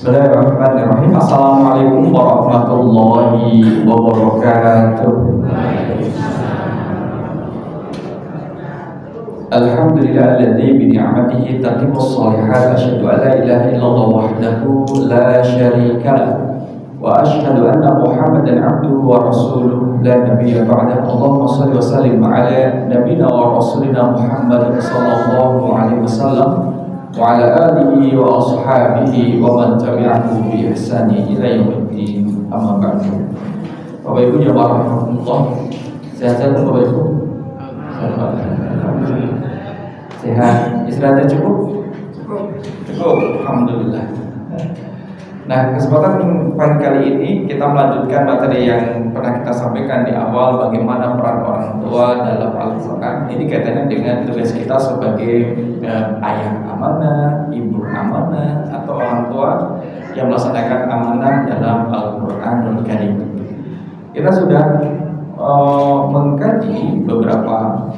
Bismillahirrahmanirrahim. Assalamualaikum warahmatullahi wabarakatuh. Alhamdulillahilladzi bi ni'matihi tatimmus shalihat. Asyhadu an la ilaha illallah wahdahu la syarika lah wa asyhadu anna Muhammadan abduhu wa rasuluh la nabiyya ba'dahu. Allahumma shalli wa sallim ala nabiyyina wa rasulina Muhammad sallallahu alaihi wasallam wa ala alihi wa ashabihi wa man tabi'ahu bi ihsani ila yaumiddin. Amma ba'du. Bapak Ibu jamaah rahmatullah, sehat-sehat Bapak Ibu? Sehat, istirahatnya cukup? Cukup, alhamdulillah. Nah, kesempatan pada kali ini kita melanjutkan materi yang pernah kita sampaikan di awal, bagaimana peran orang tua dalam Al-Quran. Ini kaitannya dengan tugas kita sebagai ayah amanah, ibu amanah, atau orang tua yang melaksanakan amanah dalam Al-Quranul Karim. Kita sudah mengkaji beberapa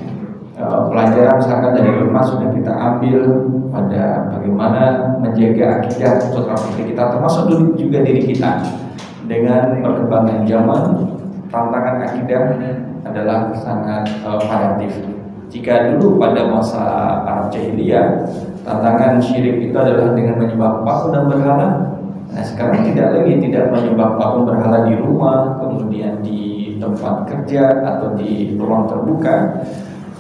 pelajaran misalkan dari rumah sudah kita ambil pada bagaimana menjaga akidah putra putri kita, termasuk juga diri kita. Dengan perkembangan zaman, tantangan akidah adalah sangat variatif. Jika dulu pada masa Arab Jahiliyah, tantangan syirik itu adalah dengan menyembah patung dan berhala. Nah, sekarang tidak menyembah patung berhala di rumah, kemudian di tempat kerja atau di ruang terbuka,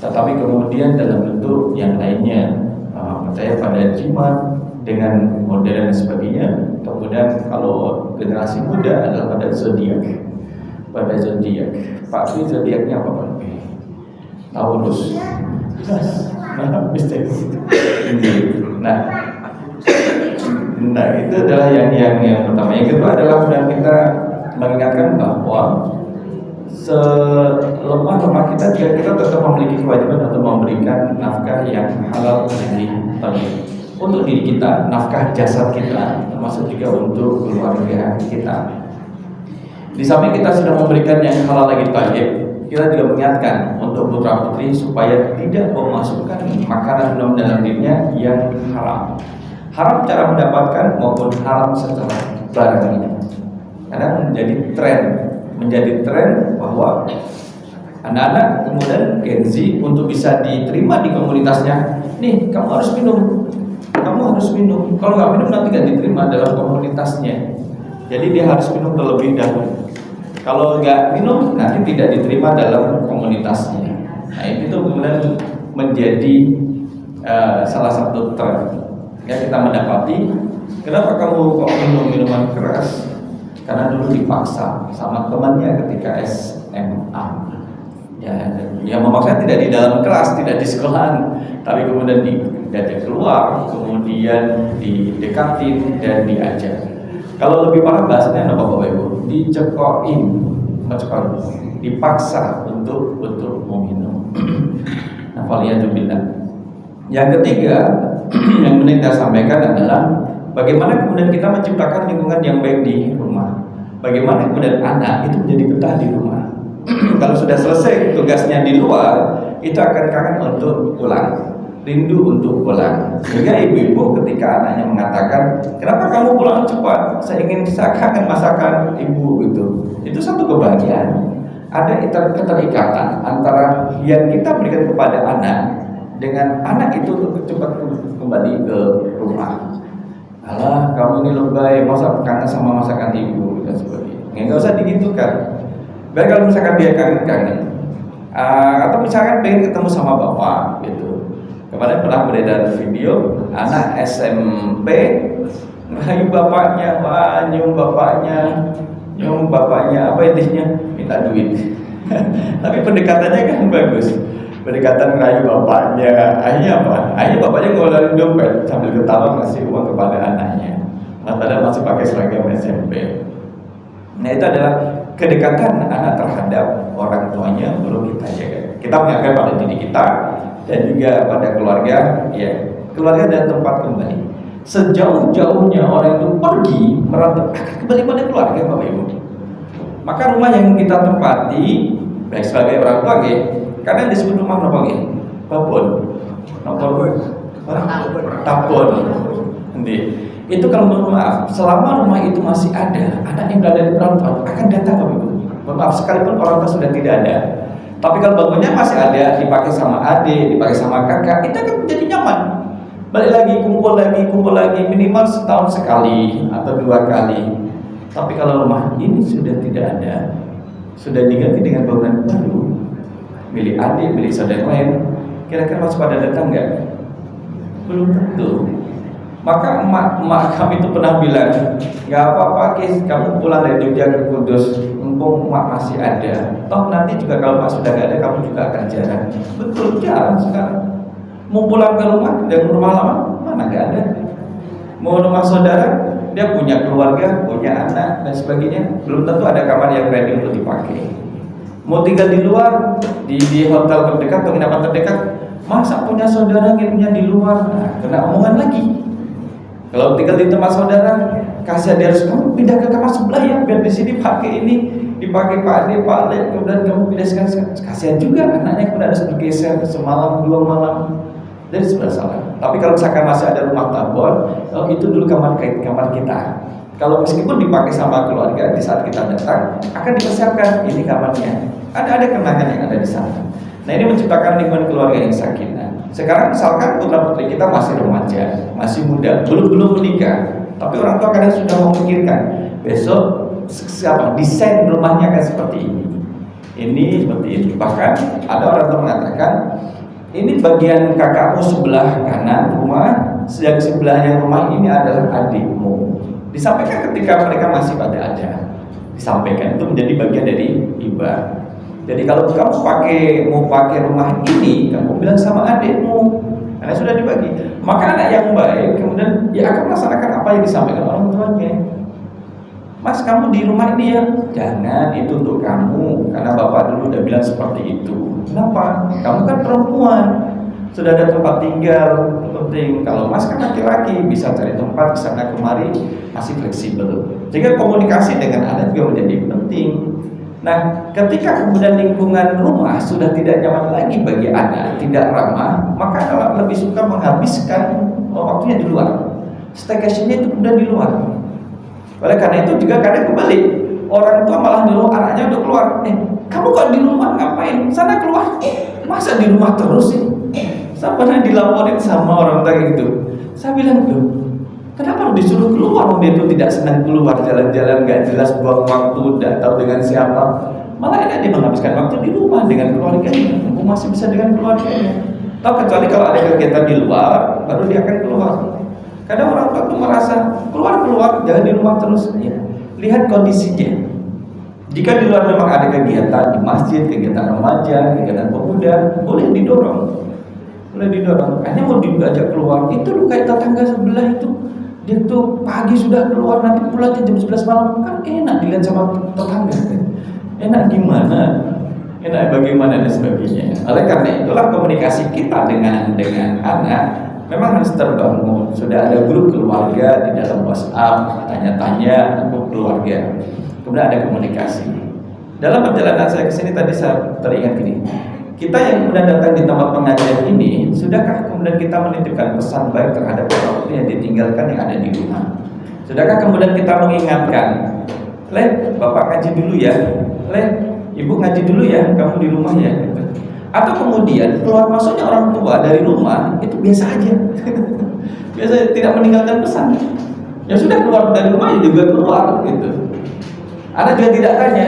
tetapi kemudian dalam bentuk yang lainnya, percaya pada jimat dengan modern dan sebagainya. Kemudian kalau generasi muda adalah pada zodiak. Pak Fi, zodiaknya apa Pak? Taurus. Nah itu adalah yang pertama. Yang kedua adalah kemudian kita mengingatkan bahwa selemah-lemah kita tetap memiliki kewajiban untuk memberikan nafkah yang halal dari tadi untuk diri kita, nafkah jasad kita, termasuk juga untuk keluarga kita. Di samping kita sudah memberikan yang halal lagi thayyib, kita juga mengingatkan untuk putra putri supaya tidak memasukkan makanan dalam dirinya yang haram. Haram cara mendapatkan maupun haram secara barangnya. Karena menjadi tren bahwa anak-anak kemudian Gen Z untuk bisa diterima di komunitasnya, nih kamu harus minum, kalau nggak minum nanti nggak diterima dalam komunitasnya. Jadi dia harus minum terlebih dahulu, kalau nggak minum nanti tidak diterima dalam komunitasnya. Nah itu kemudian menjadi salah satu tren ya kita mendapati. Kenapa kamu kok minum minuman keras? Karena dulu dipaksa sama temannya ketika SMA. Ya memaksa tidak di dalam kelas, tidak di sekolahan, tapi kemudian diajak keluar, kemudian didekatin dan diajak. Kalau lebih parah bahasanya apa Bapak Ibu? Dipaksa untuk meminum. Nah, waliyadzubillah. Yang ketiga yang ingin saya sampaikan adalah bagaimana kemudian kita menciptakan lingkungan yang baik di rumah. Bagaimana kemudian anak itu menjadi betah di rumah. Kalau sudah selesai tugasnya di luar, itu akan kangen untuk pulang, rindu untuk pulang. Sehingga ibu-ibu ketika anaknya mengatakan, kenapa kamu pulang cepat? Saya kangen masakan ibu gitu. Itu satu kebahagiaan. Ada keterikatan antara yang kita berikan kepada anak dengan anak itu untuk cepat kembali ke rumah. Alah, kamu ini lebay, masa kangen sama masakan ibu dan sebagainya. Nggak usah digitukan. Baik kalau misalkan dia kangen, atau misalkan pengen ketemu sama bapak, gitu. Kemarin pernah beredar video anak SMP ngerayu bapaknya, nyium bapaknya, apa intinya minta duit. Tapi pendekatannya kan bagus. Pendekatan ngerayu bapaknya, akhirnya apa? Akhirnya bapaknya ngeluarin dompet sambil ketawa ngasih uang kepada anaknya. Padahal masih pakai seragam SMP. Nah itu adalah kedekatan anak terhadap orang tuanya perlu kita jaga. Kita mengingatkan pada diri kita dan juga pada keluarga, ya keluarga dan tempat kembali. Sejauh-jauhnya orang itu pergi merantau akan kembali pada keluarga Bapak Ibu. Maka rumah yang kita tempati baik sebagai orang tua, kadang disebut rumah apa Tabon. Nanti Itu kalau mohon maaf, selama rumah itu masih ada, anak yang berada di perantauan akan datang Bapak Ibu. Mohon maaf, sekalipun orang tua sudah tidak ada. Tapi kalau bangunnya masih ada, dipakai sama adik, dipakai sama kakak, itu akan menjadi nyaman. Balik lagi, kumpul lagi, minimal setahun sekali atau 2 kali. Tapi kalau rumah ini sudah tidak ada, sudah diganti dengan bangunan baru, milik adik, milik saudara lain, kira-kira masih pada datang nggak? Belum tentu. Maka emak kami itu pernah bilang, nggak apa-apa Kis, kamu pulang dari Jogja ke Kudus, mumpung emak masih ada. Toh nanti juga kalau emak sudah nggak ada, kamu juga akan jarang. Betul, jarang sekarang. Mau pulang ke rumah dan rumah lama, mana nggak ada. Mau rumah saudara, dia punya keluarga, punya anak dan sebagainya, belum tentu ada kamar yang ready untuk dipakai. Mau tinggal di luar, di hotel terdekat atau penginapan terdekat, masa punya saudara nginepnya di luar, nah, kena omongan lagi. Kalau tinggal di tempat saudara, kasih dia harus kamu pindah ke kamar sebelah ya, biar di sini pakai ini, dipakai Pak Ade, Pak Ale, kemudian kamu pindah sekarang. Kasihan juga anaknya kemudian harus bergeser semalam 2 malam dari sebelah sana. Tapi kalau misalkan masih ada rumah tabor, oh, itu dulu kamar kita. Kalau meskipun dipakai sama keluarga, di saat kita datang akan dipersiapkan ini kamarnya. Ada kenangan yang ada di sana. Nah, ini menciptakan lingkungan keluarga yang sakinah. Sekarang misalkan putra putri kita masih remaja, masih muda, belum menikah, tapi orang tua kadang sudah memikirkan besok desain rumahnya akan seperti ini seperti ini. Bahkan ada orang tua mengatakan ini bagian kakakmu sebelah kanan rumah, yang sebelahnya rumah ini adalah adikmu. Disampaikan ketika mereka masih pada ada, disampaikan itu menjadi bagian dari hibah. Jadi kalau kamu mau pakai rumah ini, kamu bilang sama adikmu, karena sudah dibagi. Maka anak yang baik kemudian dia akan melaksanakan apa yang disampaikan orang tuanya. Mas, kamu di rumah ini ya? Jangan, itu untuk kamu, karena bapak dulu udah bilang seperti itu. Kenapa? Kamu kan perempuan, sudah ada tempat tinggal, penting. Kalau mas kan laki-laki, bisa cari tempat kesana kemari, masih fleksibel. Sehingga komunikasi dengan anak juga menjadi penting. Nah, ketika kemudian lingkungan rumah sudah tidak nyaman lagi bagi anak, tidak ramah, maka anak lebih suka menghabiskan waktunya di luar. Staycation-nya itu udah di luar. Oleh karena itu juga kadang kembali, orang tua malah nyuruh anaknya untuk keluar. Kamu kok di rumah ngapain? Sana keluar. Masa di rumah terus sih? Saya pernah dilaporin sama orang tua gitu. Saya bilang tuh, kenapa harus disuruh keluar? Dia itu tidak senang keluar jalan-jalan, gak jelas buang waktu, tidak tahu dengan siapa. Malah enak dia menghabiskan waktu di rumah dengan keluarganya. Masih bisa dengan keluarganya. Tahu kecuali kalau ada kegiatan di luar, baru dia akan keluar. Kadang orang tua tuh merasa keluar, jangan di rumah terus. Ya, lihat kondisinya. Jika di luar memang ada kegiatan di masjid, kegiatan remaja, kegiatan pemuda, boleh didorong. Hanya mau diajak keluar, itu lu kayak tetangga sebelah itu. Dia tuh pagi sudah keluar, nanti pulangnya jam 11 malam, kan enak dilihat sama tetangga. Enak gimana? Enak bagaimana dan sebagainya. Oleh karena itulah komunikasi kita dengan anak memang harus terbangun. Sudah ada grup keluarga di dalam WhatsApp, tanya-tanya untuk keluarga. Kemudian ada komunikasi. Dalam perjalanan saya ke sini tadi saya teringat gini. Kita yang kemudian datang di tempat pengajian ini, sudahkah kemudian kita menitipkan pesan baik terhadap orang yang ditinggalkan yang ada di rumah? Sudahkah kemudian kita mengingatkan, "Le, bapak ngaji dulu ya. Le, ibu ngaji dulu ya, kamu di rumah ya." Atau kemudian keluar masuknya orang tua dari rumah itu biasa aja. Biasa, tidak meninggalkan pesan. Ya sudah, keluar dari rumah ya juga keluar gitu. Ada juga tidak tanya,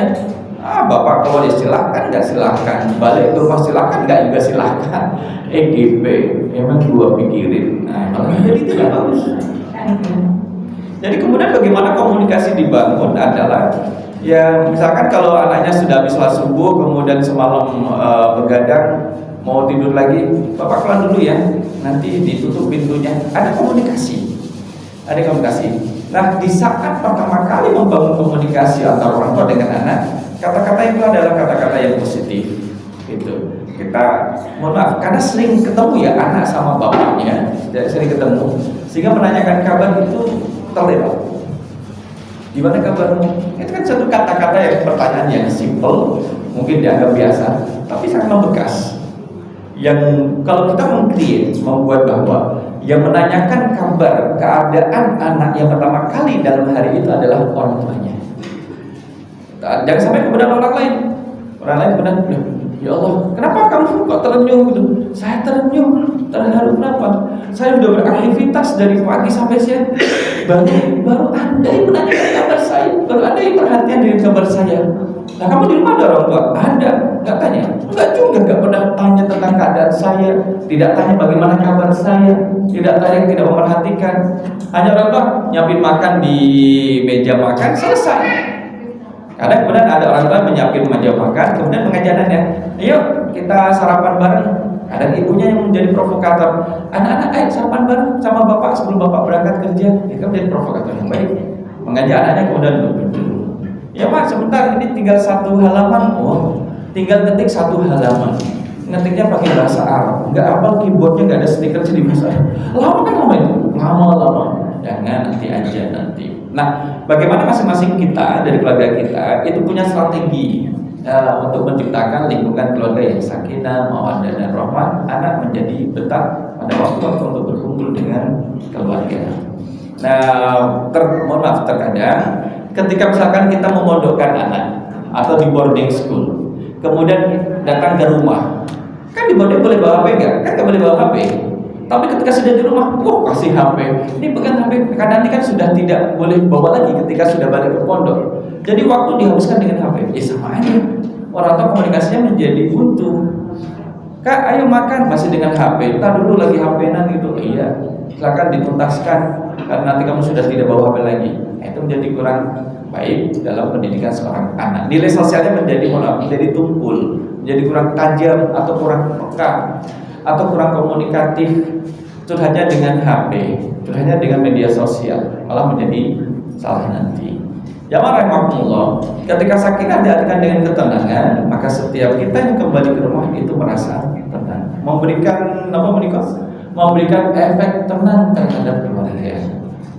bapak keluar ya silahkan, nggak silahkan. Balik ke rumah silahkan, nggak juga silahkan. EGP, emang gua pikirin. Nah, malah jadi tidak bagus. Jadi kemudian bagaimana komunikasi dibangun adalah, ya misalkan kalau anaknya sudah habis sholat subuh, kemudian semalam begadang, mau tidur lagi, bapak keluar dulu ya, nanti ditutup pintunya. Ada komunikasi. Nah, di saat pertama kali membangun komunikasi antara orang tua dengan anak, kata-kata itu adalah kata-kata yang positif. Gitu. Kita, mohon maaf, karena sering ketemu ya anak sama bapaknya, sering ketemu, sehingga menanyakan kabar itu terlewat. Gimana kabarmu? Itu kan satu kata-kata yang pertanyaan yang simple, mungkin dianggap biasa, tapi sangat membekas. Yang kalau kita membuat bahwa Yang menanyakan kabar keadaan anak yang pertama kali dalam hari itu adalah orang tuanya. Jangan sampai kepada orang lain. Orang lain kemudian, ya Allah, kenapa kamu kok terenyuh gitu? Saya terenyuh, terharu kenapa? Saya sudah beraktivitas dari pagi sampai siang, baru Anda yang menanyakan kabar saya, baru Anda yang perhatian dengan kabar saya. Nah, kamu di rumah ada orang tua? Ada, nggak tanya? Nggak juga, nggak pernah tanya tentang keadaan saya, tidak tanya bagaimana kabar saya, tidak tanya, tidak memperhatikan. Hanya orang tua nyiapin makan di meja makan, selesai. Kadang kemudian ada orang tua menyiapin meja makan, kemudian mengajak anaknya, ayo kita sarapan bareng. Ada ibunya yang menjadi provokator. Anak-anak, ayo sarapan bareng sama bapak sebelum bapak berangkat kerja. Dia kan menjadi provokator yang baik. Mengajak anaknya kemudian duduk. Ya Pak, sebentar, ini tinggal satu halaman. Oh, tinggal ketik satu halaman. Ngetiknya pakai bahasa Arab. Enggak hafal keyboardnya, enggak ada stiker di bahasa Arab. Lama kan lama itu? Lama. Jangan, nanti aja nanti. Nah, bagaimana masing-masing kita dari keluarga kita itu punya strategi untuk menciptakan lingkungan keluarga yang sakinah, mawaddah dan rahmah, anak menjadi betah pada waktu untuk berkumpul dengan keluarga. Nah, terkadang ketika misalkan kita memondokkan anak atau di boarding school, kemudian datang ke rumah, kan di boarding boleh bawa HP enggak? Kan nggak boleh bawa HP. Tapi ketika sudah di rumah, kasih HP. Ini pegang HP, karena nanti kan sudah tidak boleh bawa lagi ketika sudah balik ke pondok. Jadi waktu dihabiskan dengan HP, sama aja. Orang tua komunikasinya menjadi buntu. Kak, ayo makan, masih dengan HP. Entar dulu lagi HP-an gitu. Iya, silakan dituntaskan, karena nanti kamu sudah tidak bawa HP lagi. Itu menjadi kurang baik dalam pendidikan seorang anak. Nilai sosialnya menjadi tumpul, menjadi kurang tajam atau kurang peka, atau kurang komunikatif. Curhatnya dengan HP, curhatnya dengan media sosial, malah menjadi salah nanti. Jamaah rahimakumullah, ketika sakinah diartikan dengan ketenangan, maka setiap kita yang kembali ke rumah itu merasa tenang, memberikan efek tenang terhadap keluarga.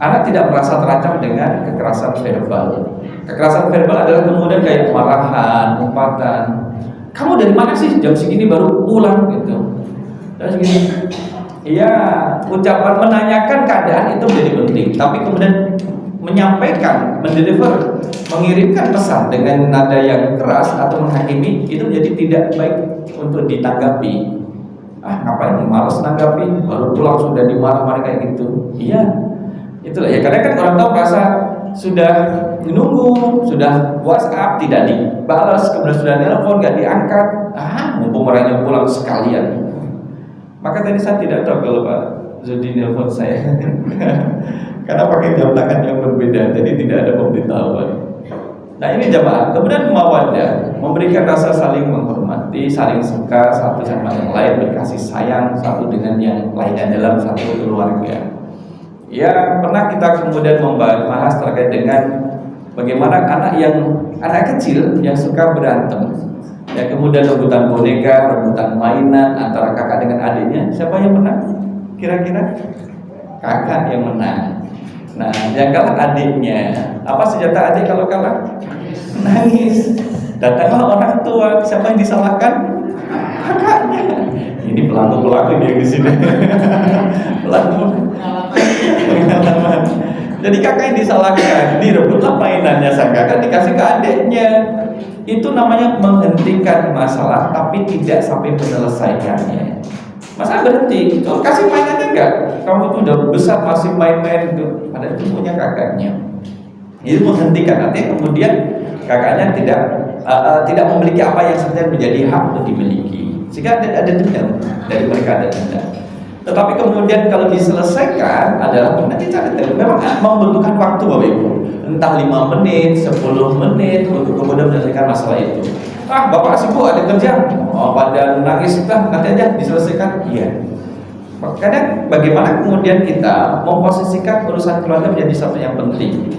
Anak tidak merasa terancam dengan kekerasan verbal. Kekerasan verbal adalah kemudian kayak marahan, umpatan. Kamu dari mana sih? Jam segini baru pulang gitu. Terus gini, iya, ucapan menanyakan keadaan itu menjadi penting, tapi kemudian menyampaikan, mendeliver, mengirimkan pesan dengan nada yang keras atau menghakimi itu menjadi tidak baik untuk ditanggapi. Ngapain malas nanggapi, baru pulang sudah dimarah-marah kayak gitu. Iya, itulah ya. Karena kan orang tua merasa sudah menunggu, sudah WhatsApp tidak dibalas, kemudian sudah telepon nggak diangkat. Mumpung orangnya pulang sekalian. Maka tadi saya tidak tahu kalau Pak Zudi nelfon saya karena pakai jam tangan yang berbeda, jadi tidak ada pemberitahuan. Nah ini jamaah, kemudian mawaddah, memberikan rasa saling menghormati, saling suka satu sama yang lain, berkasih sayang satu dengan yang lainnya dalam satu keluarga. Ya pernah kita kemudian membahas terkait dengan bagaimana anak kecil yang suka berantem. Ya kemudian rebutan boneka, rebutan mainan antara kakak dengan adiknya. Siapa yang menang? Kira-kira kakak yang menang. Nah, yang kalah adiknya. Apa senjata adik kalau kalah? Nangis. Datanglah orang tua. Siapa yang disalahkan? Kakaknya. Ini pelaku dia di sini. Pelaku. Pengalaman. Jadi kakak yang disalahkan, direbutlah mainannya sang kakak dikasih ke adiknya. Itu namanya menghentikan masalah tapi tidak sampai menyelesaikannya. Masa berhenti? Kalau kasih mainannya enggak? Kamu tuh udah besar masih main-main itu. Padahal itu punya kakaknya. Itu menghentikan, artinya kemudian kakaknya tidak memiliki apa yang sebenarnya menjadi hak untuk dimiliki. Sehingga ada dendam dari mereka, ada dendam. Tetapi kemudian kalau diselesaikan adalah nanti cara memang membutuhkan waktu Bapak Ibu. Entah 5 menit, 10 menit untuk kemudian menyelesaikan masalah itu. Bapak sibuk ada kerja, pada nangis, nanti aja diselesaikan. Iya. Kadang bagaimana kemudian kita memposisikan urusan keluarga menjadi satu yang penting.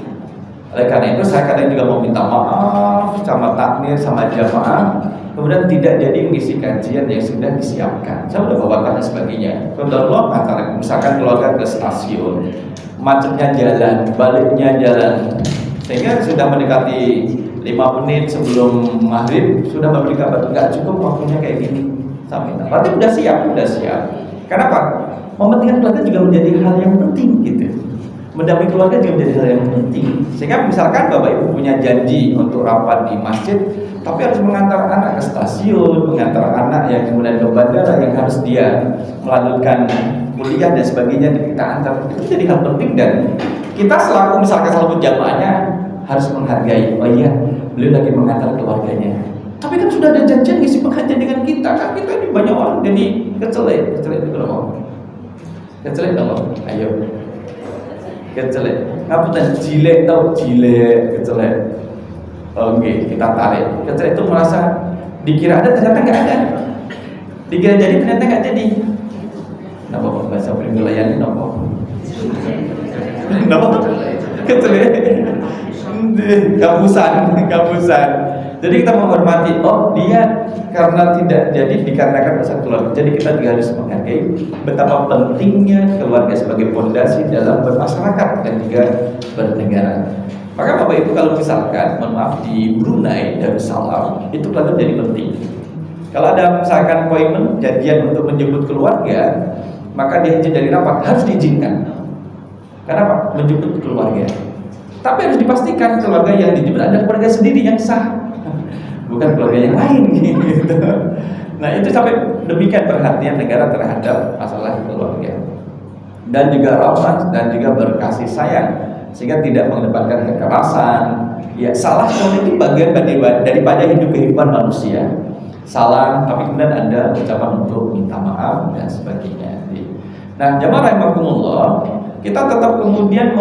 Oleh karena itu saya kadang juga mau minta maaf sama takmir, sama jamaah. Kemudian tidak jadi mengisi kajian yang sudah disiapkan. Saya sudah bawa dan sebagainya. Kemudian antara misalkan keluarga ke stasiun, macetnya jalan, baliknya jalan, sehingga sudah mendekati 5 menit sebelum maghrib sudah memberi kabar nggak cukup waktunya kayak gini. Berarti udah siap. Kenapa? Mementingkan keluarga juga menjadi hal yang penting gitu. Mendampingi keluarga juga menjadi hal yang penting. Sehingga misalkan Bapak Ibu punya janji untuk rapat di masjid, tapi harus mengantar anak ke stasiun, mengantar anak yang kemudian ke bandara yang harus dia melanjutkan kuliah dan sebagainya, kita antar. Itu jadi hal penting dan kita selaku misalkan selaku jamaahnya harus menghargai. Oh iya, beliau lagi mengantar keluarganya. Tapi kan sudah ada janjian ngisi pengajian dengan kita. Kan kita ini banyak orang jadi kecelek itu loh. Kecelek dong, ayo. Kecelek. Ngapunten jilek tau jilek kecelek. Oke, kita tarik. Kecelek itu merasa dikira ada ternyata nggak ada. Dikira jadi ternyata nggak jadi. Napa bahasa Pringgelayani napa? Napa? Kecelek. Kapusan. Jadi kita menghormati, oh dia karena tidak jadi dikarenakan usaha keluarga. Jadi kita juga harus menghargai betapa pentingnya keluarga sebagai fondasi dalam bermasyarakat dan juga bernegara. Maka Bapak Ibu kalau misalkan, mohon maaf, di Brunei Darussalam itu keluarga jadi penting. Kalau ada misalkan appointment, janjian untuk menjemput keluarga, maka dia izin dari rapat harus diizinkan. Kenapa? Menjemput keluarga. Tapi harus dipastikan keluarga yang dijemput adalah keluarga sendiri yang sah, bukan keluarga yang lain gitu. Nah itu sampai demikian perhatian negara terhadap masalah keluarga dan juga rahmat dan juga berkasih sayang sehingga tidak mengedepankan kekerasan. Ya salah itu bagian daripada hidup kehidupan manusia. Salah tapi kemudian ada ucapan untuk minta maaf dan sebagainya. Nah jamaah rahimakumullah, kita tetap kemudian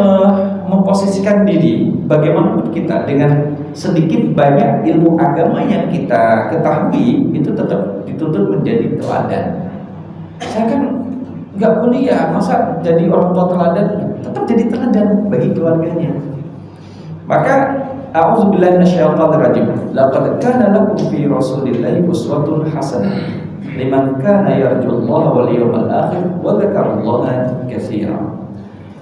memposisikan diri bagaimanapun kita dengan sedikit banyak ilmu agama yang kita ketahui itu tetap dituntut menjadi teladan. Saya kan nggak kuliah, masa jadi orang tua teladan? Tetap jadi teladan bagi keluarganya. Maka a'udzubillahi minasyaitonir rajim. Laqad kana lakum fi rasulillahi uswatun hasanah liman kana yarjullaha wal yawmal akhir wa dzakarallaha katsiran.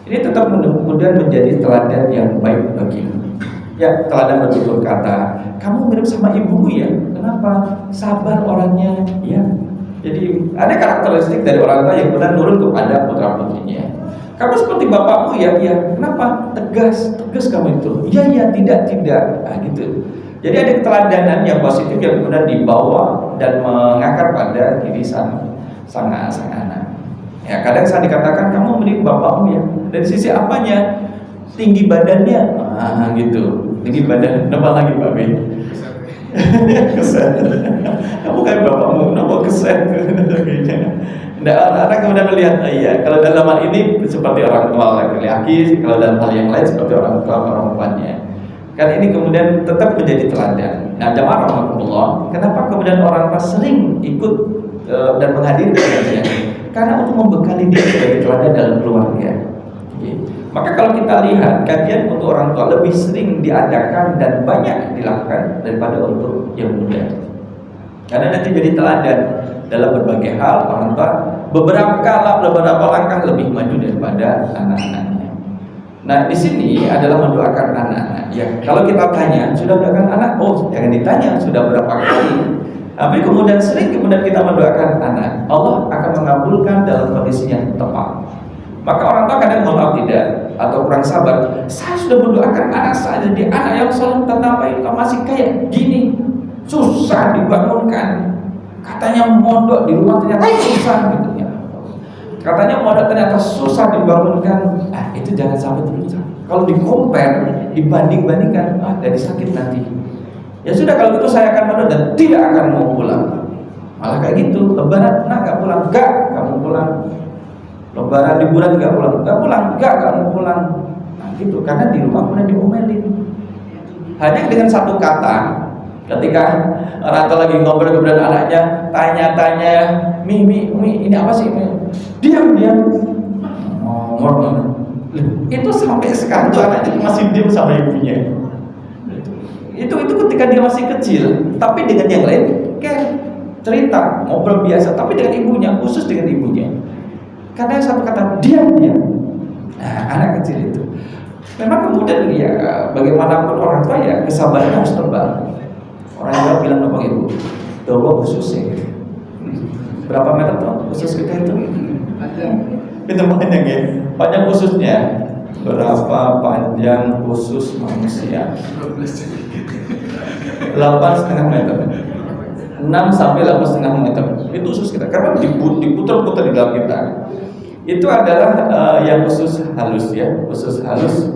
Ini tetap mudah-mudahan menjadi teladan yang baik bagimu. Ya, teladan bertutur kata, kamu mirip sama ibumu ya. Kenapa? Sabar orangnya, ya. Jadi ada karakteristik dari orang tua yang benar nurut kepada putra putrinya. Kamu seperti bapakmu ya, ya. Kenapa? Tegas kamu itu. Iya, tidak. Nah, gitu. Jadi ada keteladanan yang positif yang kemudian dibawa dan mengakar pada diri sang anak. Ya, kadang saya dikatakan kamu mirip bapakmu ya. Dari sisi apanya? Tinggi badannya, gitu. Tinggi badan, kenapa lagi Pak B? Keset. Kamu kayak bapakmu, kenapa keset? Nah, anak kemudian melihat, iya. Kalau dalam hal ini seperti orang tua laki-laki, kalau dalam hal yang lain seperti orang tua perempuannya. Kan ini kemudian tetap menjadi teladan. Nah, jamaah rahmatullah, kenapa kemudian orang tua sering ikut dan menghadiri kajian? Karena untuk membekali dia sebagai teladan dalam keluarga. Maka kalau kita lihat kajian untuk orang tua lebih sering diadakan dan banyak dilakukan daripada untuk yang muda. Karena nanti jadi teladan dalam berbagai hal. Orang tua beberapa langkah lebih maju daripada anak-anaknya. Nah di sini adalah mendoakan anak-anak. Ya kalau kita tanya sudah mendoakan anak, oh jangan ditanya sudah berapa kali. Tapi kemudian sering kita mendoakan anak, Allah akan mengabulkan dalam kondisi yang tepat. Maka orang tua kadang maaf tidak atau kurang sabar. Saya sudah mendoakan anak saya jadi anak yang soleh, tetapi masih kayak gini, susah dibangunkan. Katanya mondok di rumah ternyata susah gitu ya. Katanya mondok ternyata susah dibangunkan. Itu jangan sampai terus. Kalau di-compare, dibanding-bandingkan, jadi sakit nanti. Ya sudah kalau gitu saya akan mondok dan tidak akan mau pulang. Malah kayak gitu, lebaran nggak pulang, kamu pulang. Lebaran liburan nggak pulang, kamu pulang. Nah gitu, karena di rumah pernah diomelin. Hanya dengan satu kata, ketika orang tua lagi ngobrol kemudian anaknya tanya-tanya, Mi, ini apa sih? Diam. Itu sampai sekarang tuh anaknya masih diam sama ibunya. Itu ketika dia masih kecil, tapi dengan yang lain kayak cerita, ngobrol biasa, tapi dengan ibunya, khusus dengan ibunya. Karena satu kata diam. Nah, anak kecil itu memang kemudian ya bagaimanapun orang tua ya kesabaran harus tebal. Orang Jawa bilang apa ibu? Dawa khusus ya. Berapa meter tuh khusus kita itu? Itu panjang ya. Panjang ususnya berapa panjang usus manusia? 8,5 meter. 6 sampai 8,5 meter. Itu usus kita. Karena diputar-putar di dalam kita. Itu adalah yang usus halus ya. Usus halus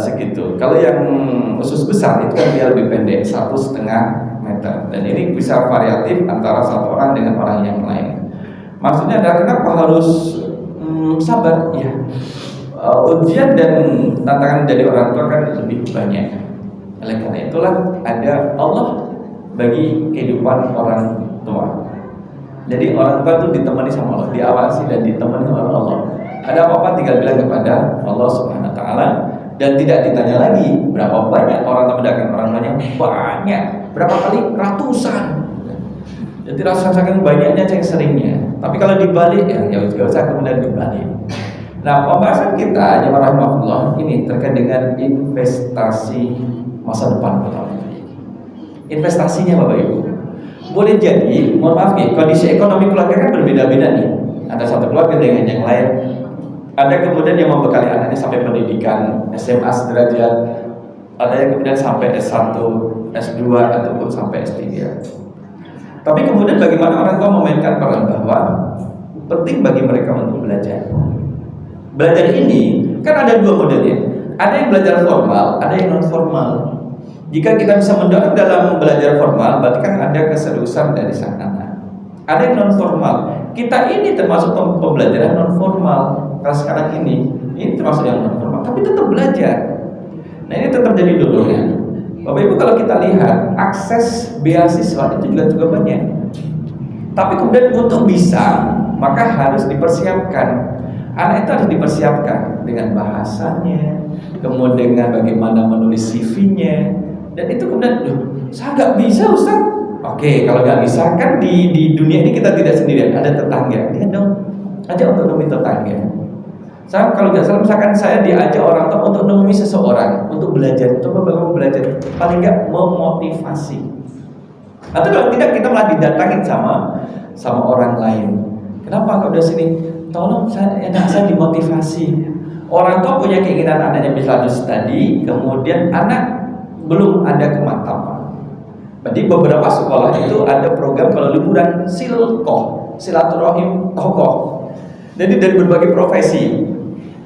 segitu. Kalau yang usus besar itu kan dia lebih pendek, 1,5 meter. Dan ini bisa variatif antara satu orang dengan orang yang lain. Maksudnya adalah kenapa harus sabar? Ya, ujian dan tantangan menjadi orang tua kan lebih banyak. Oleh karena itulah ada Allah bagi kehidupan orang tua. Jadi orang tua itu ditemani sama Allah, diawasi dan ditemani oleh Allah. Ada apa-apa tinggal bilang kepada Allah Subhanahu Wa Taala. Dan tidak ditanya lagi berapa banyak orang mendatangi orang banyak, berapa kali? Ratusan. Jadi rasa saking banyaknya cek seringnya. Tapi kalau dibalik ya juga usah kemudian dibalik. Nah, pembahasan kita ya rahmatullah ini terkait dengan investasi masa depan Bapak Ibu. Investasinya Bapak Ibu. Boleh jadi, mohon maaf nih, kondisi ekonomi keluarga kan berbeda-beda nih. Ada satu keluarga dengan yang lain. Ada kemudian yang membekali anaknya sampai pendidikan SMA sederajat, ada yang kemudian sampai S1, S2 ataupun sampai S3. Tapi kemudian bagaimana orang tua memainkan peran bahwa penting bagi mereka untuk belajar. Belajar ini kan ada dua modelnya. Ada yang belajar formal, ada yang non formal. Jika kita bisa mendorong dalam belajar formal, berarti kan ada keseriusan dari sang anak. Ada yang non formal. Kita ini termasuk pembelajaran non formal. Kalau sekarang ini termasuk yang non formal, tapi tetap belajar. Nah ini tetap jadi dorongan. Bapak Ibu kalau kita lihat akses beasiswa itu juga banyak. Tapi kemudian untuk bisa maka harus dipersiapkan. Anak itu harus dipersiapkan dengan bahasanya, kemudian dengan bagaimana menulis CV-nya. Dan itu kemudian, saya nggak bisa Ustaz. Oke, kalau nggak bisa kan di dunia ini kita tidak sendirian, ada tetangga. Dia dong, ajak untuk nemui tetangga. Saya kalau nggak salah misalkan saya diajak orang tua untuk nemui seseorang untuk belajar, coba baru belajar, paling nggak memotivasi. Atau kalau tidak kita malah didatangin sama orang lain. Kenapa kau udah sini? Tolong anak saya dimotivasi. Orang tua punya keinginan anaknya bisa lanjut studi, kemudian anak belum ada kemantapan. Jadi beberapa sekolah itu ada program kalau liburan silkoh, silaturahim tokoh. Jadi dari berbagai profesi,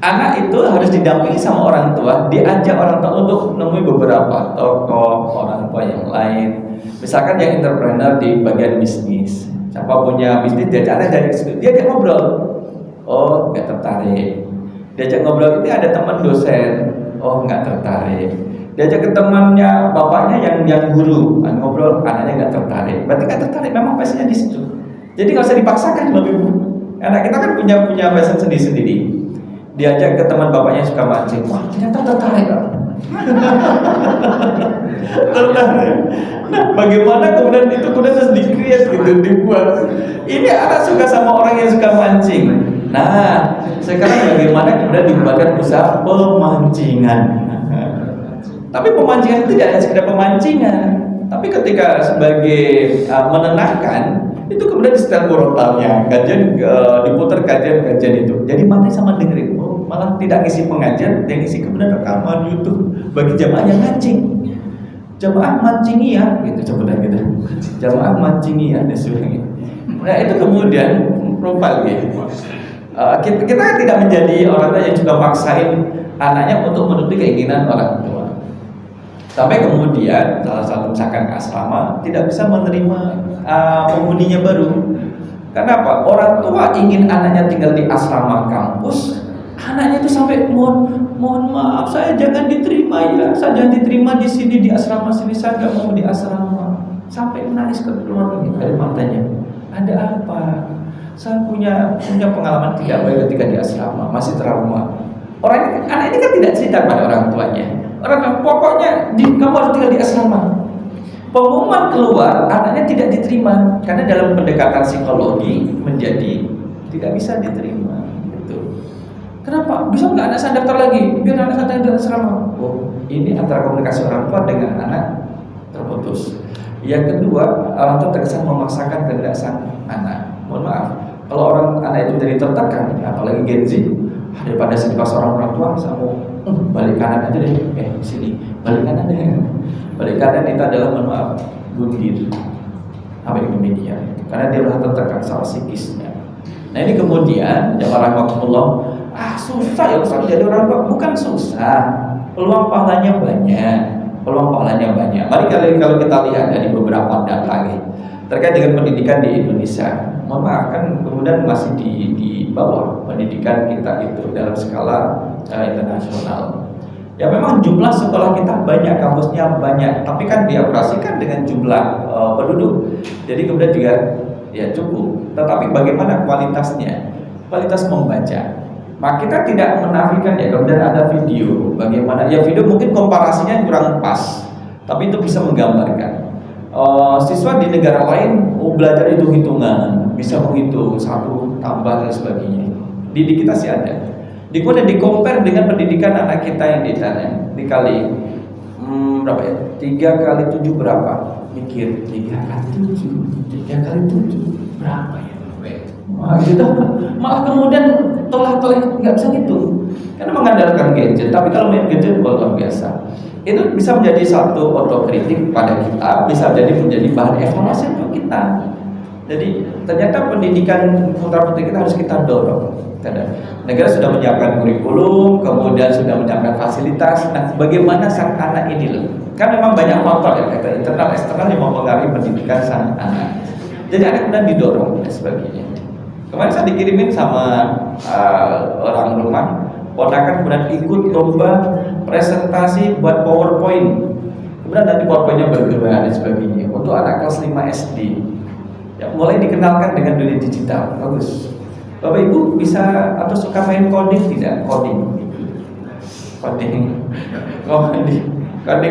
anak itu harus didampingi sama orang tua, diajak orang tua untuk menemui beberapa tokoh orang tua yang lain. Misalkan yang entrepreneur di bagian bisnis, siapa punya bisnis diajak dari situ, dia ngobrol. Oh, nggak tertarik. Diajak ngobrol itu ada teman dosen, oh nggak tertarik. Diajak ke temannya bapaknya yang guru, ngobrol anaknya nggak tertarik. Berarti nggak tertarik, memang passionnya di situ. Jadi nggak usah dipaksakan lebih. Anak kita kan punya passion sendiri-sendiri. Diajak ke teman bapaknya suka mancing, wah ternyata tertarik. Tertarik. Nah, bagaimana kemudian itu harus di-create gitu, dibuat. Ini anak suka sama orang yang suka mancing. Nah, sekarang bagaimana kemudian dibuatkan usaha pemancingan. Tapi pemancingan itu tidak hanya sekedar pemancingan, tapi ketika sebagai menenangkan, itu kemudian di setel gorotalnya, kajian diputar kajian itu. Jadi mati sama dengerin, malah tidak ngisi pengajian, dan ngisi kemudian rekaman YouTube bagi jamaah yang mancing. Jamaah mancingia gitu sebenarnya gitu. Jamaah mancingia dan sebagainya. Nah itu kemudian profil gitu. Kita tidak menjadi orang tua yang juga maksain anaknya untuk menuruti keinginan orang tua. Sampai kemudian salah satu misalkan asrama tidak bisa menerima penghuninya baru. Kenapa? Orang tua ingin anaknya tinggal di asrama kampus, anaknya itu sampai mohon maaf saya jangan diterima ya, saya jangan diterima di sini di asrama sini, saya nggak mau di asrama. Sampai menangis keluar dari matanya. Ada apa? Saya punya pengalaman tidak baik ketika di asrama, masih trauma. Anak ini kan tidak cerita pada orang tuanya. Orang tua pokoknya kamu harus tinggal di asrama. Pengumuman keluar, anaknya tidak diterima karena dalam pendekatan psikologi menjadi tidak bisa diterima. Gitu. Kenapa? Bisa nggak anak saya daftar lagi? Biar anak saya di asrama. Oh, ini antara komunikasi orang tua dengan anak terputus. Yang kedua, orang tua terkesan memaksakan kehendak sang anak. Mohon maaf, Kalau orang anak itu jadi tertekan, apalagi Gen Z, daripada sedih orang tua, sama balik kanan aja deh, sini balik kanan deh. Balik kanan itu adalah mohon maaf bundir, apa itu media, karena dia sudah tertekan soal psikisnya. Nah ini kemudian jamaah rahimakumullah, susah ya Ustaz jadi orang tua. Bukan susah, peluang pahalanya banyak, Mari kalau kita lihat dari beberapa data terkait dengan pendidikan di Indonesia. Mohon maaf kan kemudian masih di bawah pendidikan kita itu dalam skala internasional. Ya memang jumlah sekolah kita banyak, kampusnya banyak, tapi kan dioperasikan dengan jumlah penduduk. Jadi kemudian juga ya cukup. Tetapi bagaimana kualitasnya? Kualitas membaca. Maka kita tidak menafikan ya kemudian ada video. Bagaimana? Ya video mungkin komparasinya kurang pas, tapi itu bisa menggambarkan. Siswa di negara lain belajar hitung-hitungan, bisa menghitung 1 tambah dan sebagainya. Di kita sih ada. Kemudian di-compare dengan pendidikan anak kita yang di sana, dikali berapa ya? 3 kali 7 berapa? Mikir 3 kali 7 berapa ya? Gitu. Malah kemudian tolak-tolak nggak bisa gitu, karena mengandalkan gadget. Tapi kalau main gadget luar biasa. Itu bisa menjadi satu otokritik pada kita, bisa menjadi bahan evaluasi untuk kita. Jadi ternyata pendidikan putra-putri kita harus kita dorong. Negara sudah menyiapkan kurikulum, kemudian sudah menyiapkan fasilitas. Nah, bagaimana sang anak ini loh? Kan memang banyak faktor ya, kata internal eksternal yang mempengaruhi pendidikan sang anak. Jadi anak kemudian didorong dan sebagainya. Kemarin saya dikirimin sama orang rumah, ponakan kemudian ikut lomba presentasi buat PowerPoint. Kemudian nanti PowerPoint-nya bergerak dan sebagainya. Untuk anak kelas 5 SD. Ya, mulai dikenalkan dengan dunia digital. Bagus. Bapak Ibu bisa atau suka main coding tidak? Coding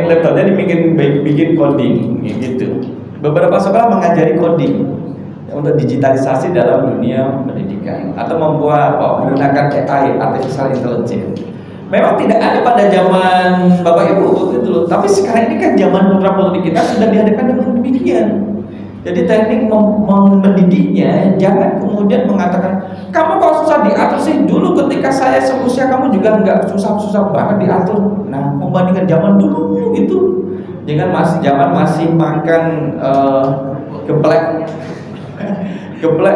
laptopnya bikin coding gitu. Beberapa sekolah mengajari coding untuk digitalisasi dalam dunia pendidikan atau menggunakan AI, artificial intelligence. Memang tidak ada pada zaman Bapak Ibu itu, tapi sekarang ini kan zaman putra-putri kita sudah dihadapkan dengan demikian. Jadi teknik mendidiknya jangan kemudian mengatakan kamu kok susah diatur sih, dulu ketika saya seusia kamu juga nggak susah-susah banget diatur. Nah, membandingkan zaman dulu itu dengan zaman masih makan geplek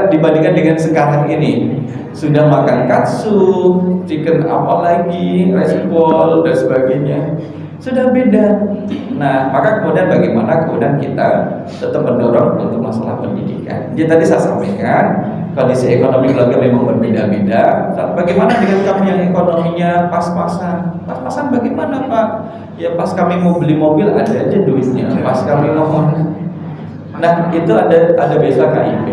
dibandingkan dengan sekarang ini. Sudah makan katsu, chicken apa lagi, rice bowl dan sebagainya, sudah beda. Nah, maka kemudian bagaimana kemudian kita tetap mendorong untuk masalah pendidikan. Jadi tadi saya sampaikan kondisi ekonomi keluarga memang berbeda-beda. Bagaimana dengan kamu yang ekonominya pas-pasan? Pas-pasan bagaimana Pak? Ya pas kami mau beli mobil ada aja duitnya. Pas kami mau, nah itu ada biasa KIP.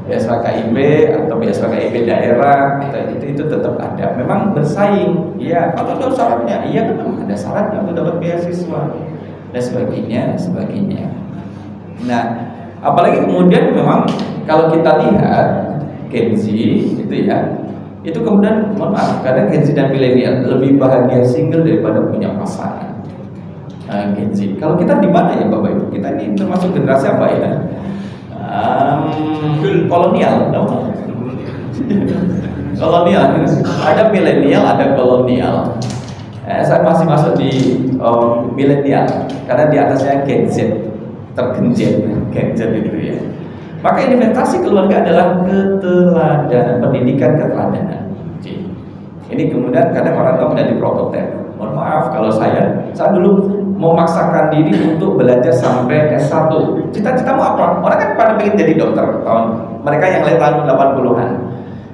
BSK KIP atau BSK KIP daerah itu tetap ada. Memang bersaing, iya. Kalau ada syaratnya, iya kan memang ada syaratnya untuk dapat beasiswa dan sebagainya. Nah, apalagi kemudian memang kalau kita lihat Gen Z itu ya, itu kemudian mohon maaf, kadang Gen Z dan milenial lebih bahagia single daripada punya pasangan. Gen Z. Kalau kita di mana ya Bapak Ibu? Kita ini termasuk generasi apa ya? Kolonial, kolonial. Ada milenial, ada kolonial. Saya masih masuk di milenial karena di atasnya Gen Z, tergenjet, Gen Z itu ya. Maka investasi keluarga adalah keteladanan, pendidikan keteladanan. Ini kemudian kadang orang tua menjadi prototipe. Mohon maaf kalau saya dulu memaksakan diri untuk belajar sampai S1. Cita-citamu apa? Orang kan pada pengen jadi dokter. Mereka yang lahir tahun 80-an.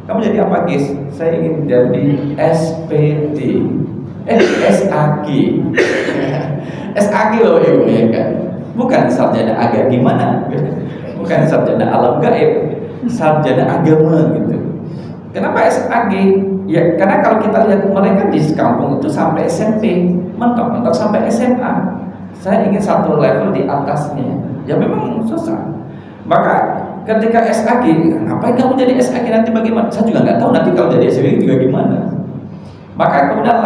Kamu jadi apa, guys? Saya ingin jadi SPD. SAG. SAG loh Ibu ya kan. Bukan sarjana agak gimana? Bukan sarjana alam gaib, sarjana agama gitu. Kenapa SAG? Ya karena kalau kita lihat mereka di kampung itu sampai SMP, mentok-mentok sampai SMA. Saya ingin satu level di atasnya. Ya memang susah. Maka ketika SAG, ngapain kamu jadi SAG nanti bagaimana? Saya juga nggak tahu nanti kalau jadi SAG juga gimana. Maka kemudian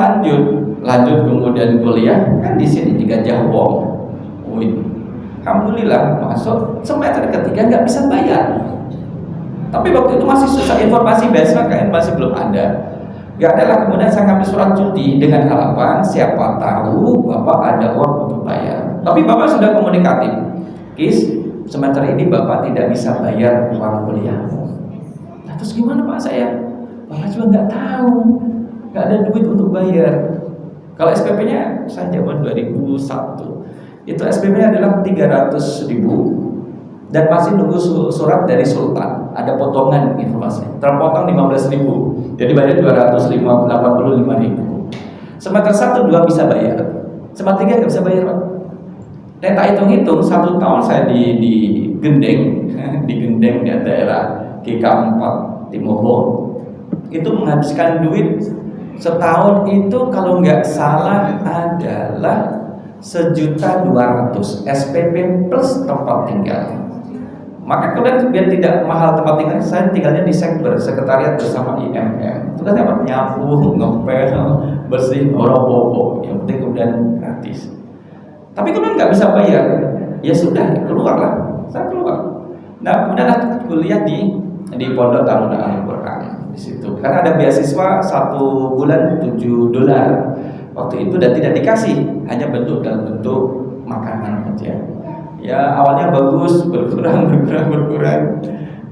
lanjut kemudian kuliah kan di sini di Gajah Wong. Alhamdulillah masuk semester ketiga nggak bisa bayar. Tapi waktu itu masih susah, informasi biasa kan masih belum ada. Gak adalah kemudian saya ngambil surat cuti dengan harapan siapa tahu Bapak ada uang untuk bayar. Tapi Bapak sudah komunikatif, Kis, semester ini Bapak tidak bisa bayar uang kuliahmu. Nah, terus gimana Pak saya? Bapak juga nggak tahu, nggak ada duit untuk bayar. Kalau SPP-nya saya zaman 2001 itu SPP-nya adalah 300.000 dan masih nunggu surat dari Sultan. Ada potongan informasi, terpotong 15.000, jadi bayar 285.000. Semester 1, 2 bisa bayar, semester 3 nggak bisa bayar Pak. Dan tak hitung-hitung 1 tahun saya di Gendeng, di Gendeng di daerah GK4 Timoho, itu menghabiskan duit setahun itu kalau nggak salah adalah 1.200.000 SPP plus tempat tinggal. Maka kemudian biar tidak mahal tempat tinggal, saya tinggalnya di sekretariat bersama IMM. Itu kan apa? Nyapu, ngepel, bersih, oropopo. Yang penting kemudian gratis. Tapi kemudian nggak bisa bayar, ya sudah keluarlah, saya keluar. Nah kemudian kuliah di Pondok Taruna Al-Quran di situ. Karena ada beasiswa 1 bulan $7 waktu itu dan tidak dikasih, hanya dalam bentuk makanan aja. Ya awalnya bagus, berkurang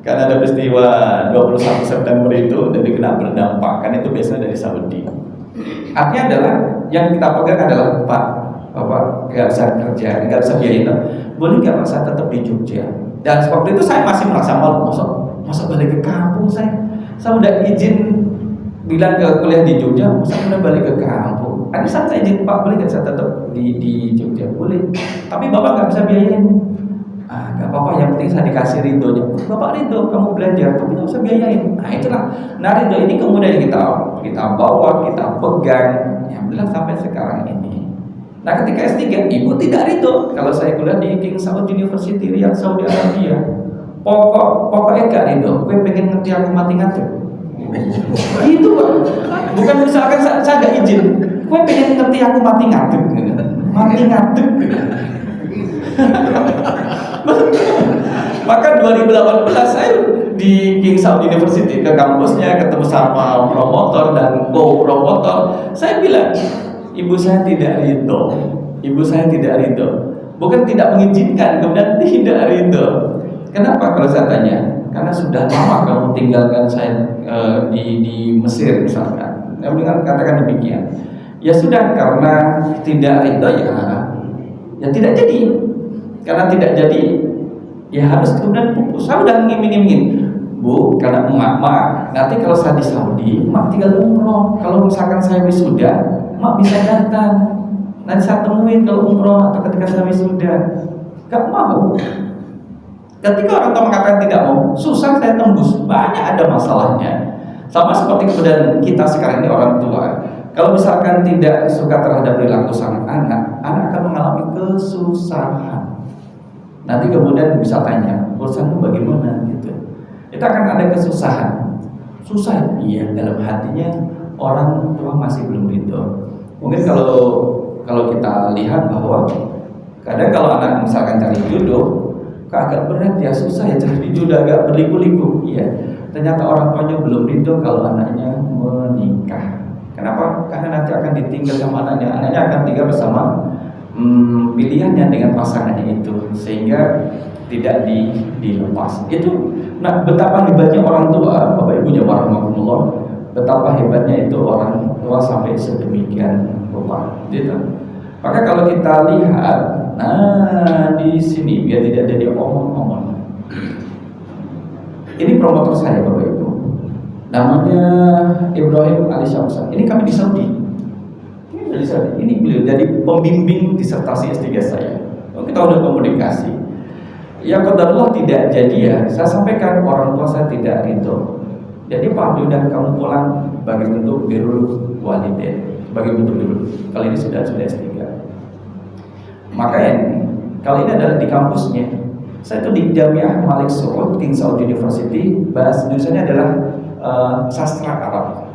karena ada peristiwa 21 September itu jadi kena berdampak, kan itu biasanya dari Saudi. Artinya adalah yang kita pegang adalah Bapak nggak bisa kerja, nggak bisa biayain, boleh nggak Pak saya tetap di Jogja? Dan waktu itu saya masih merasa malu, masa balik ke kampung saya udah izin bilang ke kuliah di Jogja, masa udah balik ke kampung? Ada saat saya izin Pak, boleh nggak saya tetap di Jogja? Boleh, tapi Bapak nggak bisa biayain. Nggak apa-apa, yang penting saya dikasih ridhonya. Bapak ridho, kamu belajar, tapi nggak usah biayain. Nah itulah, ridho ini kemudian kita bawa, kita pegang, yang bilang sampai sekarang ini. Nah ketika S3, ibu tidak ridho kalau saya kuliah di King Saud University Riyadh Saudi Arabia. Pokoknya gak ridho, gue pengen ngerti aku mati ngatur. Itu Pak, bukan misalkan saya gak izin, gue pengen ngerti aku mati ngatur. Mati ngatur. Maka 2018 saya di King Saud University ke kampusnya, ketemu sama promotor dan co-promotor. Saya bilang, ibu saya tidak ridho, bukan tidak mengizinkan, kemudian tidak ridho. Kenapa kalau saya tanya? Karena sudah lama kamu tinggalkan saya di Mesir misalkan. Dengan katakan demikian, ya sudah, karena tidak ridho ya tidak jadi. Karena tidak jadi, ya harus kemudian pupus. Saya udah ngiming-ngimingin, Bu, karena emak nanti kalau saya di Saudi, emak tinggal umroh. Kalau misalkan saya wisuda, emak bisa datang, nanti saya temuin kalau umroh atau ketika saya wisuda. Gak mau. Ketika orang tua mengatakan tidak mau, susah saya tembus, banyak ada masalahnya. Sama seperti kemudian kita sekarang ini orang tua, kalau misalkan tidak suka terhadap perilaku sang anak akan mengalami kesusahan. Nanti kemudian bisa tanya, urusanmu bagaimana gitu. Itu akan ada kesusahan. Susah, iya, dalam hatinya orang tua masih belum ridho. Mungkin kalau kita lihat bahwa kadang kalau anak misalkan cari jodoh, agak berat ya, susah ya cari jodoh, agak berliku-liku. Iya, ternyata orang tuanya belum ridho kalau anaknya menikah. Kenapa? Karena nanti akan ditinggal sama anaknya akan tinggal bersama pilihannya dengan pasangannya itu, sehingga tidak dilepas. Itu, nah betapa hebatnya orang tua, Bapak Ibu jamaah rahimakumullah, betapa hebatnya itu orang tua sampai sedemikian rupa. Gitu. Maka kalau kita lihat, nah di sini biar tidak jadi omong-omong. Ini promotor saya Bapak Ibu, namanya Ibrahim Ali Syamsan. Ini kami di Saudi. Ini beliau jadi pembimbing disertasi S3 saya. Kita udah komunikasi. Ya qadarullah tidak jadi ya. Saya sampaikan orang tua saya tidak ridho. Jadi Pak, udah kamu pulang bagi bentuk birrul walidain, sebagai bentuk birrul. Kali ini sudah S3. Makanya kali ini adalah di kampusnya. Saya itu di Jamiah Malik Saud, King Saud University. Bahasa jurusannya adalah sastra Arab.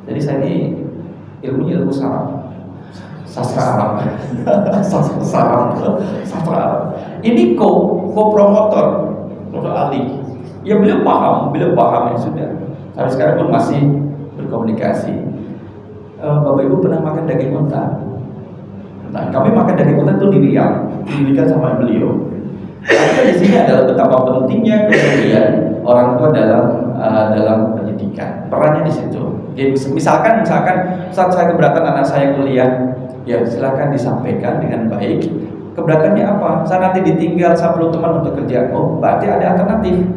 Jadi saya ini ilmu saraf. Sastra Arab. Sastra Arab. Ini co-promotor Prof. Ali. Ya beliau paham ya sudah. Sampai sekarang pun masih berkomunikasi. Bapak Ibu pernah makan daging unta? Nah, kami makan daging unta itu di Riau, diberikan sama beliau. Tapi di sini adalah betapa pentingnya kemudian orang tua dalam pendidikan, perannya di situ. Jadi misalkan saat saya keberatan anak saya kuliah, ya silakan disampaikan dengan baik. Keberatannya apa? Saya nanti ditinggal, saya perlu teman untuk kerja. Oh, berarti ada alternatif.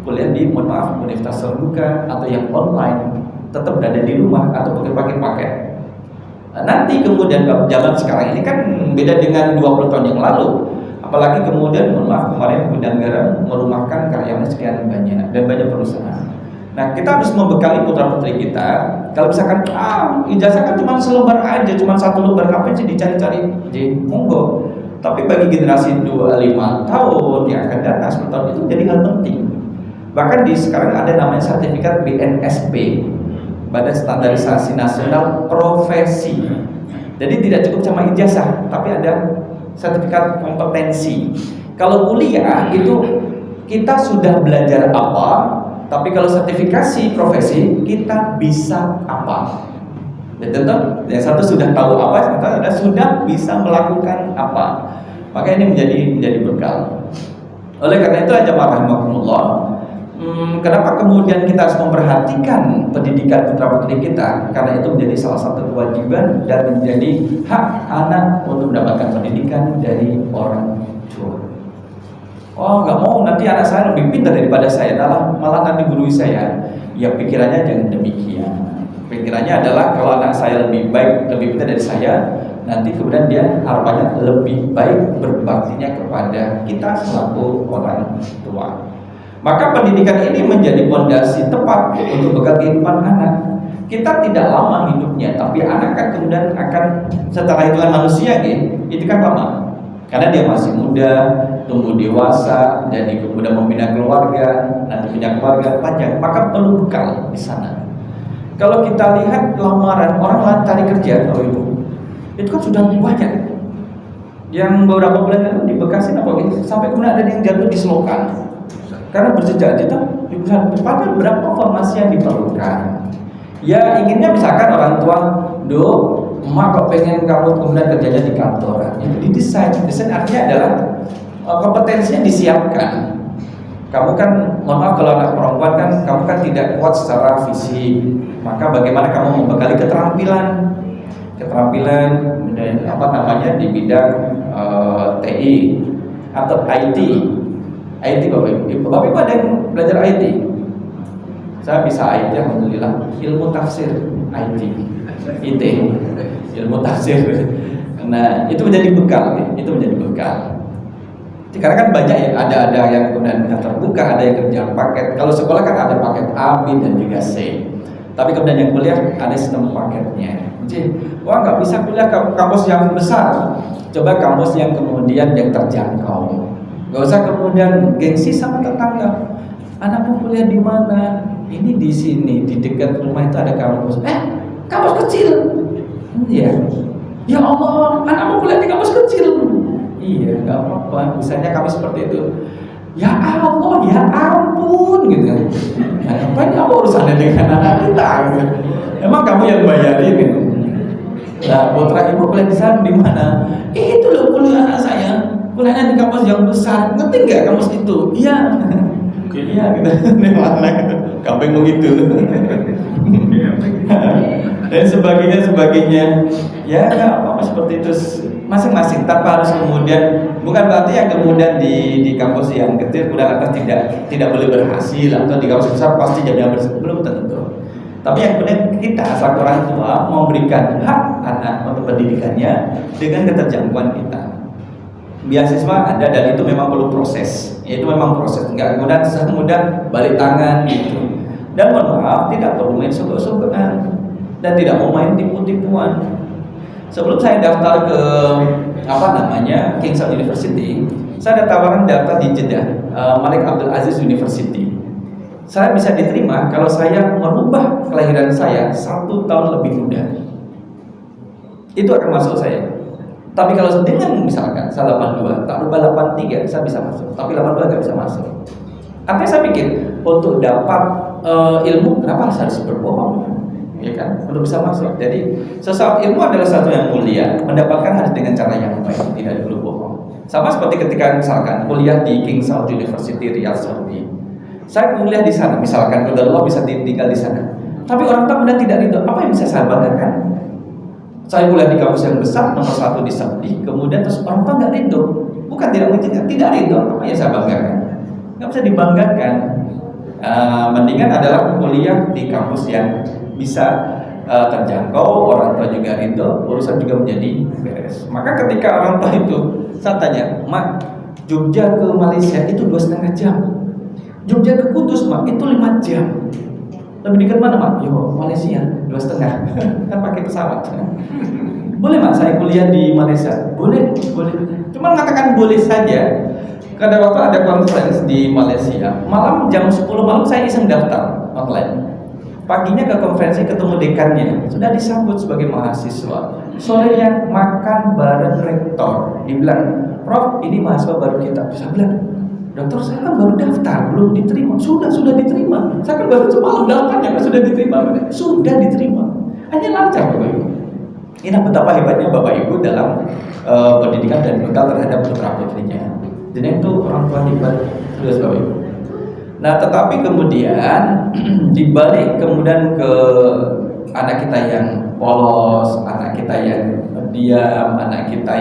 Kuliah di, mohon maaf, universitas terbuka atau yang online, tetap berada di rumah atau pakai paket. Nanti kemudian zaman sekarang ini kan beda dengan 20 tahun yang lalu. Apalagi kemudian mohon maaf kemarin Gudang Garam merumahkan karyawan sekian banyak dan banyak perusahaan. Nah, kita harus membekali putra-putri kita. Kalau misalkan ijazah kan cuma selembar aja, cuma satu lembar, ngapain sih dicari-cari? Jadi monggo. Tapi bagi generasi 25 tahun yang akan datang 10 tahun itu jadi hal penting. Bahkan di sekarang ada namanya sertifikat BNSP, Badan Standarisasi Nasional Profesi. Jadi tidak cukup sama ijazah, tapi ada sertifikat kompetensi. Kalau kuliah itu kita sudah belajar apa, tapi kalau sertifikasi profesi kita bisa apa. Ya tentu yang satu sudah tahu apa, yang satu ada sudah bisa melakukan apa. Maka ini menjadi bekal. Oleh karena itu jamaah rahimakumullah, kenapa kemudian kita harus memperhatikan pendidikan putra-putri kita? Karena itu menjadi salah satu kewajiban dan menjadi hak anak untuk mendapatkan pendidikan dari orang tua. Oh, nggak mau nanti anak saya lebih pintar daripada saya, malah nanti guru saya. Ya pikirannya jangan demikian. Pikirannya adalah kalau anak saya lebih baik, lebih pintar dari saya, nanti kemudian dia harapannya lebih baik berbaktinya kepada kita selaku orang tua. Maka pendidikan ini menjadi fondasi tepat untuk bekal kehidupan anak. Kita tidak lama hidupnya, tapi anak kan kemudian akan setelah hitungan manusia itu kan lama. Karena dia masih muda, tumbuh dewasa, jadi kemudian membina keluarga, nanti punya keluarga panjang, maka perlu bekal di sana. Kalau kita lihat lamaran orang cari kerja, Bapak Ibu, itu kan sudah banyak. Yang beberapa bulan lalu di Bekasi sampai kemudian ada yang jatuh di selokan. Karena berjejak-jejak di perusahaan padahal berapa formasi yang diperlukan. Ya inginnya misalkan orang tua, emak kok pengen kamu kemudian kerjanya di kantor. Itu didesain artinya adalah kompetensinya disiapkan. Kamu kan, mohon maaf kalau anak perempuan kan, kamu kan tidak kuat secara fisik. Maka bagaimana kamu membekali keterampilan di bidang TI atau IT Bapak Ibu ada yang belajar IT? Saya bisa IT, alhamdulillah. Ilmu tafsir IT ilmu tafsir. Nah itu menjadi bekal. Karena kan banyak ya, ada yang kemudian terbuka, ada yang kerja paket. Kalau sekolah kan ada paket A, B dan juga C. Tapi kemudian yang kuliah ada sistem paketnya. Jadi, nggak bisa kuliah kampus yang besar. Coba kampus yang kemudian yang terjangkau. Gak usah kemudian gengsi sama tetangga. Anakmu kuliah di mana? Ini di sini, di dekat rumah itu ada kampus. Kampus kecil. Iya. Ya Allah, anakmu kuliah di kampus kecil. Iya, nggak apa-apa. Misalnya kami seperti itu. Ya Allah, ya ampun, gitu. Apa urusannya dengan anak kita? Gitu. Emang kamu yang bayarin? Gitu. Nah, putra ibu kuliah di sana di mana? Itu loh kuliah anak saya. Kuliahnya di kampus yang besar. Ngerti nggak kampus itu? Iya. Iya, gitu. Di mana gitu? Kampung begitu. Dan sebagainya. Ya nggak apa-apa seperti itu. Masing-masing tanpa harus kemudian, bukan berarti yang kemudian di kampus yang kecil kemudian atas tidak boleh berhasil, atau di kampus besar pasti jadi belum tentu. Tapi yang penting kita asal orang tua memberikan hak anak untuk pendidikannya dengan keterjangkauan kita. Beasiswa ada dan itu memang perlu proses. Itu memang proses, nggak mudah balik tangan gitu. Dan mohon maaf, tidak perlu main sogok-sogokan dan tidak mau main tipu-tipuan. Sebelum saya daftar ke Kingston University, saya ada tawaran daftar di Jeddah, Malik Abdul Aziz University. Saya bisa diterima kalau saya merubah kelahiran saya 1 tahun lebih muda. Itu akan masuk saya. Tapi kalau dengan misalkan saya 82, tak rubah 83, saya bisa masuk. Tapi 82 nggak bisa masuk. Artinya saya pikir untuk dapat ilmu kenapa harus berbohong, ya kan? Untuk bisa masuk. Jadi sesuatu ilmu adalah sesuatu yang mulia, mendapatkan harus dengan cara yang baik, tidak perlu bohong. Sama seperti ketika misalkan kuliah di King Saud University Riyadh Saudi. Saya kuliah di sana, misalkan Allah bisa tinggal di sana. Tapi orang tua kemudian tidak ridho. Apa yang bisa saya banggakan? Saya kuliah di kampus yang besar, nomor 1 di Saudi. Kemudian terus orang tua nggak ridho. Bukan tidak mengizinkan, tidak ridho. Apa yang saya banggakan? Nggak bisa dibanggakan. Mendingan adalah kuliah di kampus yang bisa terjangkau, orang tua juga ridho, urusan juga menjadi beres. Maka ketika orang tua itu, saya tanya, Mak, Jogja ke Malaysia itu 2,5 jam. Jogja ke Kudus, Mak, itu 5 jam. Lebih dekat mana, Mak? Yo, Malaysia 2,5. Kan pakai pesawat. Boleh, Mak, saya kuliah di Malaysia? Boleh, boleh. Cuma mengatakan boleh saja. Karena waktu ada conference di Malaysia, malam jam 10 malam saya iseng daftar online. Paginya ke konferensi ketemu dekannya, sudah disambut sebagai mahasiswa. Sorenya makan bareng rektor. Dibilang, Prof, ini mahasiswa baru kita. Saya bilang, Dokter, saya kan baru daftar, belum diterima. Sudah diterima. Saya kan baru semalam daftarnya, sudah diterima. Sudah diterima. Hanya lancar, Bapak Ibu. Ini betapa hebatnya Bapak Ibu dalam pendidikan dan bekal terhadap putra putrinya. Jadi itu orang tua hebat, terus Bapak Ibu. Nah, tetapi kemudian dibalik kemudian ke anak kita yang polos, anak kita yang diam, anak kita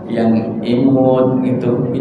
yang imut gitu.